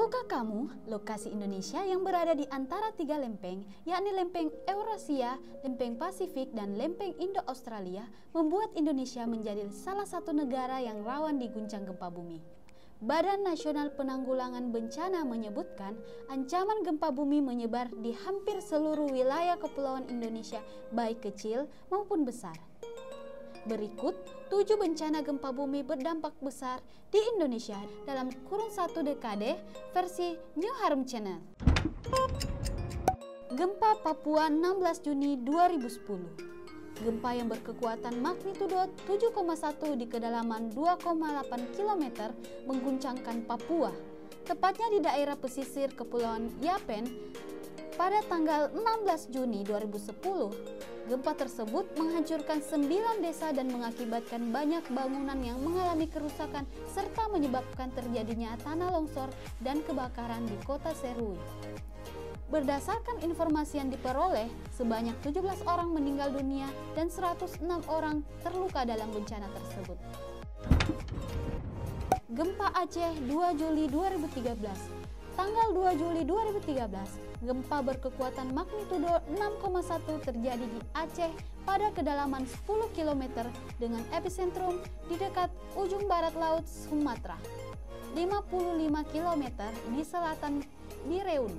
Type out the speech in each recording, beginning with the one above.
Tahukah kamu lokasi Indonesia yang berada di antara tiga lempeng, yakni lempeng Eurasia, lempeng Pasifik, dan lempeng Indo-Australia, membuat Indonesia menjadi salah satu negara yang rawan diguncang gempa bumi. Badan Nasional Penanggulangan Bencana menyebutkan ancaman gempa bumi menyebar di hampir seluruh wilayah kepulauan Indonesia, baik kecil maupun besar. Berikut 7 bencana gempa bumi berdampak besar di Indonesia dalam kurun 1 dekade versi New Harm Channel. Gempa Papua 16 Juni 2010. Gempa yang berkekuatan magnitudo 7,1 di kedalaman 2,8 km mengguncangkan Papua, tepatnya di daerah pesisir Kepulauan Yapen pada tanggal 16 Juni 2010. Gempa tersebut menghancurkan 9 desa dan mengakibatkan banyak bangunan yang mengalami kerusakan serta menyebabkan terjadinya tanah longsor dan kebakaran di kota Serui. Berdasarkan informasi yang diperoleh, sebanyak 17 orang meninggal dunia dan 106 orang terluka dalam bencana tersebut. Gempa Aceh 2 Juli 2013. Tanggal 2 Juli 2013, gempa berkekuatan magnitudo 6,1 terjadi di Aceh pada kedalaman 10 km dengan epicentrum di dekat ujung barat laut Sumatera, 55 km di selatan di Reun.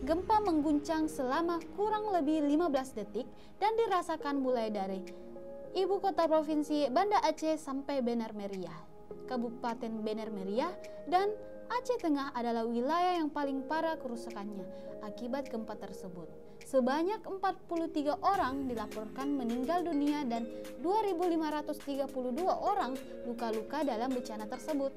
Gempa mengguncang selama kurang lebih 15 detik dan dirasakan mulai dari ibu kota provinsi Banda Aceh sampai Benar Meriah, Kabupaten Benar Meriah, dan Aceh Tengah adalah wilayah yang paling parah kerusakannya akibat gempa tersebut. Sebanyak 43 orang dilaporkan meninggal dunia dan 2.532 orang luka-luka dalam bencana tersebut.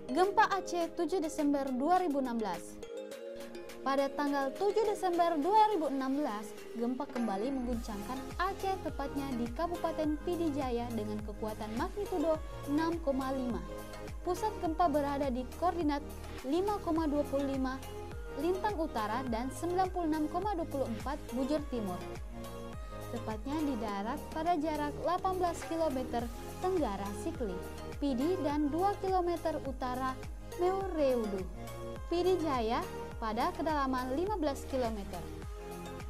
Gempa Aceh 7 Desember 2016. Pada tanggal 7 Desember 2016, gempa kembali mengguncangkan Aceh, tepatnya di Kabupaten Pidi Jaya dengan kekuatan magnitudo 6,5. Pusat gempa berada di koordinat 5,25 lintang utara dan 96,24 bujur timur. Tepatnya di darat pada jarak 18 km tenggara Sikli, Pidi, dan 2 km utara Meureudu, Pidi Jaya, pada kedalaman 15 km.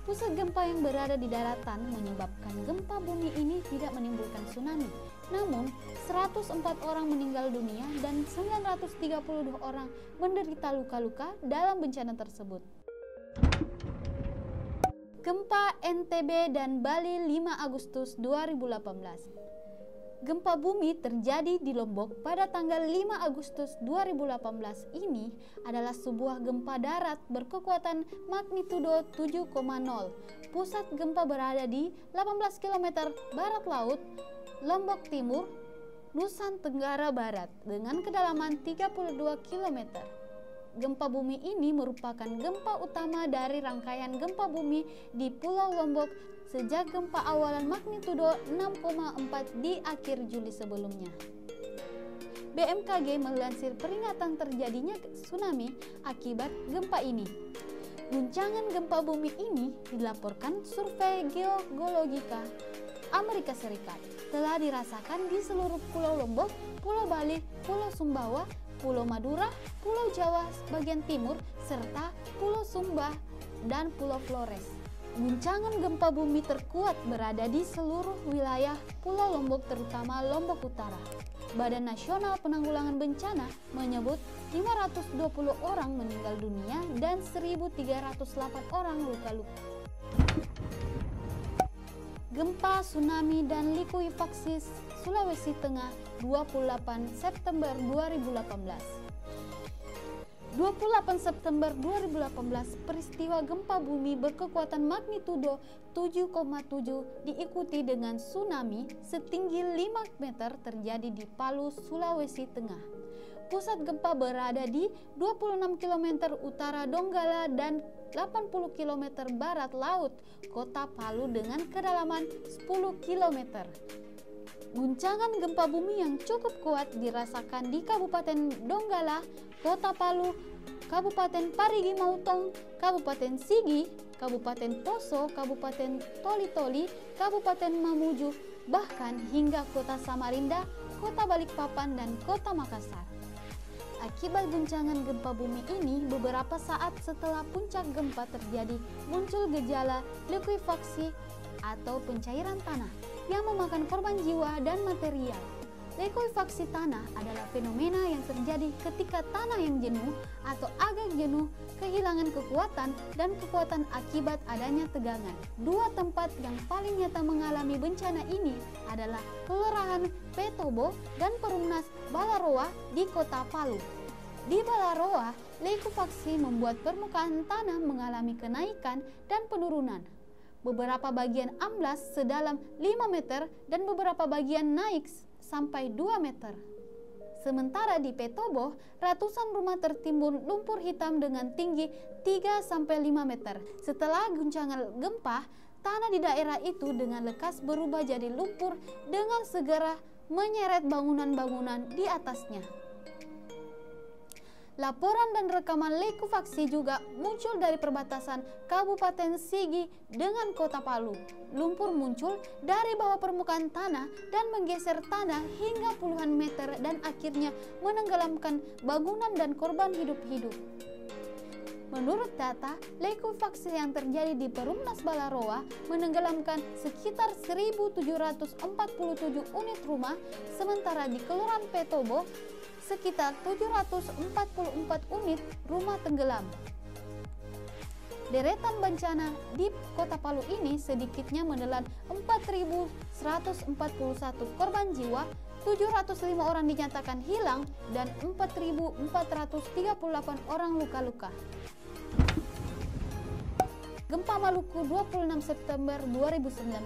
Pusat gempa yang berada di daratan menyebabkan gempa bumi ini tidak menimbulkan tsunami. Namun, 104 orang meninggal dunia dan 932 orang menderita luka-luka dalam bencana tersebut. Gempa NTB dan Bali 5 Agustus 2018. Gempa bumi terjadi di Lombok pada tanggal 5 Agustus 2018 ini adalah sebuah gempa darat berkekuatan magnitudo 7,0. Pusat gempa berada di 18 km barat laut Lombok Timur, Nusa Tenggara Barat dengan kedalaman 32 km. Gempa bumi ini merupakan gempa utama dari rangkaian gempa bumi di Pulau Lombok sejak gempa awalan magnitudo 6,4 di akhir Juli sebelumnya. BMKG melansir peringatan terjadinya tsunami akibat gempa ini. Guncangan gempa bumi ini dilaporkan Survei Geologika Amerika Serikat telah dirasakan di seluruh Pulau Lombok, Pulau Bali, Pulau Sumbawa, Pulau Madura, Pulau Jawa bagian timur, serta Pulau Sumba dan Pulau Flores. Guncangan gempa bumi terkuat berada di seluruh wilayah Pulau Lombok, terutama Lombok Utara. Badan Nasional Penanggulangan Bencana menyebut 520 orang meninggal dunia dan 1.308 orang luka-luka. Gempa, tsunami, dan likuifaksi Sulawesi Tengah 28 September 2018. 28 September 2018, peristiwa gempa bumi berkekuatan magnitudo 7,7 diikuti dengan tsunami setinggi 5 meter terjadi di Palu, Sulawesi Tengah. Pusat gempa berada di 26 km utara Donggala dan 80 km barat laut kota Palu dengan kedalaman 10 km. Guncangan gempa bumi yang cukup kuat dirasakan di Kabupaten Donggala, Kota Palu, Kabupaten Parigi Mutong, Kabupaten Sigi, Kabupaten Poso, Kabupaten Toli-Toli, Kabupaten Mamuju, bahkan hingga Kota Samarinda, Kota Balikpapan, dan Kota Makassar. Akibat guncangan gempa bumi ini, beberapa saat setelah puncak gempa terjadi muncul gejala likuifaksi atau pencairan tanah yang memakan korban jiwa dan material. Likuifaksi tanah adalah fenomena yang terjadi ketika tanah yang jenuh atau agak jenuh kehilangan kekuatan dan kekuatan akibat adanya tegangan. Dua tempat yang paling nyata mengalami bencana ini adalah Kelurahan Petobo dan Perumnas Balaroa di Kota Palu. Di Balaroa, likuifaksi membuat permukaan tanah mengalami kenaikan dan penurunan. Beberapa bagian amblas sedalam 5 meter dan beberapa bagian naik sampai 2 meter. Sementara di Petobo, ratusan rumah tertimbun lumpur hitam dengan tinggi 3-5 meter. Setelah guncangan gempa, tanah di daerah itu dengan lekas berubah jadi lumpur dengan segera menyeret bangunan-bangunan di atasnya. Laporan dan rekaman likuifaksi juga muncul dari perbatasan Kabupaten Sigi dengan Kota Palu. Lumpur muncul dari bawah permukaan tanah dan menggeser tanah hingga puluhan meter dan akhirnya menenggelamkan bangunan dan korban hidup-hidup. Menurut data, likuifaksi yang terjadi di Perumnas Balaroa menenggelamkan sekitar 1.747 unit rumah, sementara di Kelurahan Petobo sekitar 744 unit rumah tenggelam. Deretan bencana di Kota Palu ini sedikitnya menelan 4.141 korban jiwa, 705 orang dinyatakan hilang, dan 4.438 orang luka-luka. Gempa Maluku 26 September 2019.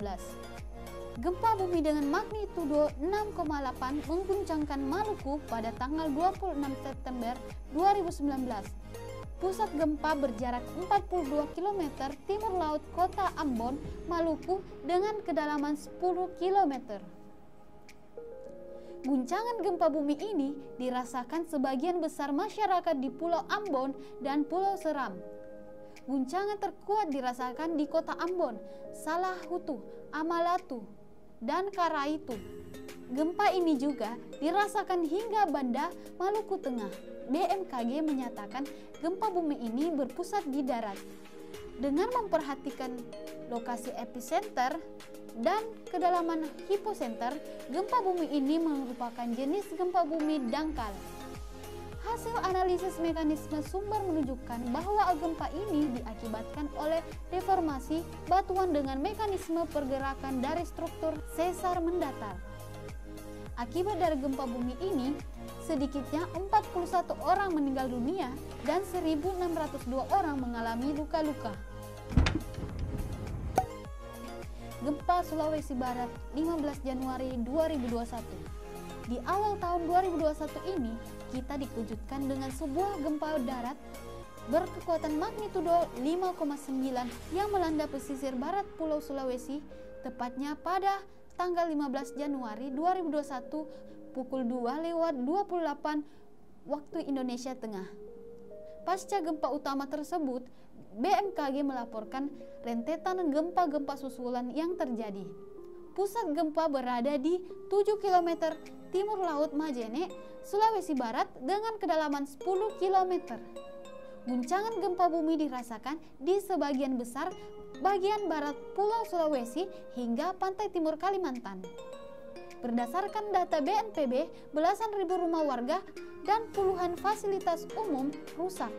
Gempa bumi dengan magnitudo 6,8 mengguncangkan Maluku pada tanggal 26 September 2019. Pusat gempa berjarak 42 km timur laut kota Ambon, Maluku dengan kedalaman 10 km. Guncangan gempa bumi ini dirasakan sebagian besar masyarakat di Pulau Ambon dan Pulau Seram. Guncangan terkuat dirasakan di kota Ambon, Salahutu, Amalatu, dan Karaitu. Gempa ini juga dirasakan hingga Banda, Maluku Tengah. BMKG menyatakan gempa bumi ini berpusat di darat. Dengan memperhatikan lokasi epicenter dan kedalaman hiposenter, gempa bumi ini merupakan jenis gempa bumi dangkal. Hasil analisis mekanisme sumber menunjukkan bahwa gempa ini diakibatkan oleh deformasi batuan dengan mekanisme pergerakan dari struktur sesar mendatar. Akibat dari gempa bumi ini, sedikitnya 41 orang meninggal dunia dan 1.602 orang mengalami luka-luka. Gempa Sulawesi Barat 15 Januari 2021. Di awal tahun 2021 ini, kita dikejutkan dengan sebuah gempa darat berkekuatan magnitudo 5,9 yang melanda pesisir barat Pulau Sulawesi, tepatnya pada tanggal 15 Januari 2021 pukul 2:28 waktu Indonesia Tengah. Pasca gempa utama tersebut, BMKG melaporkan rentetan gempa-gempa susulan yang terjadi. Pusat gempa berada di 7 km timur laut Majene, Sulawesi Barat dengan kedalaman 10 km. Guncangan gempa bumi dirasakan di sebagian besar bagian barat Pulau Sulawesi hingga pantai timur Kalimantan. Berdasarkan data BNPB, belasan ribu rumah warga dan puluhan fasilitas umum rusak.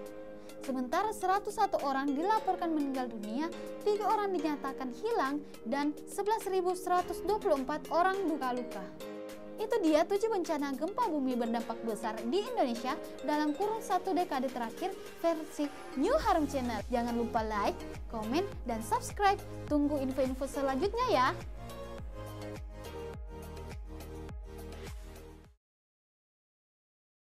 Sementara 101 orang dilaporkan meninggal dunia, 3 orang dinyatakan hilang, dan 11.124 orang luka-luka. Itu dia 7 bencana gempa bumi berdampak besar di Indonesia dalam kurun 1 dekade terakhir versi New Harum Channel. Jangan lupa like, komen, dan subscribe. Tunggu info-info selanjutnya ya.